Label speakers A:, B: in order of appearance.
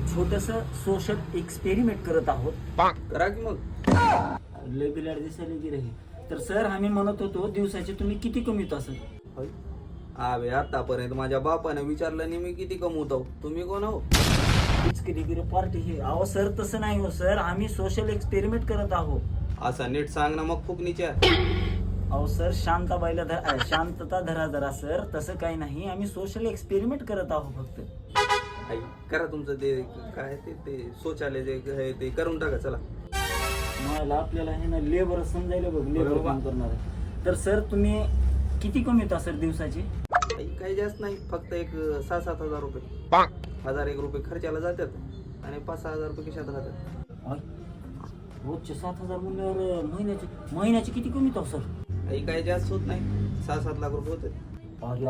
A: एक छोटस social experiment करत आहोत.
B: करा की मग.
A: लय बिलाड दिसायला की रे. तर सर आम्ही म्हणत होतो दिवसाचे तुम्ही किती कमवता सर?
B: होय. अबे आतापर्यंत माझ्या बापाने विचारलं नाही मी किती कमवतो. तुम्ही कोण हो?
A: हीच कधी गिरी पार्टी हे. अहो सर तसं नाही हो सर, आम्ही सोशल एक्सपेरिमेंट करत आहोत.
B: असं नीट सांग ना मग फुकणीच्या.
A: अहो सर शांतता धरा जरा सर, तसं काही नाही, आम्ही सोशल एक्सपेरिमेंट करत आहोत फक्त.
B: आई, करा तुमचं ते काय ते शौचालय जे आहे ते करून टाका चला.
A: मला आपल्याला हे ना लेबर समजायला बघ, लेबर
B: बरोबर.
A: काम करणार आहे. तर सर तुम्ही किती कमवता सर दिवसाचे?
B: आई, काही जास्त नाही, फक्त एक 6-7 हजार रुपये. 1,001 रुपये खर्चाला जातात आणि 5-6 हजार रुपये खिशात राहतात.
A: रोजचे 7,000 म्हणल्यावर महिन्याचे किती कमवता सर?
B: आई, काही जास्त होत नाही, 6-7 लाख रुपये होते.
A: अरे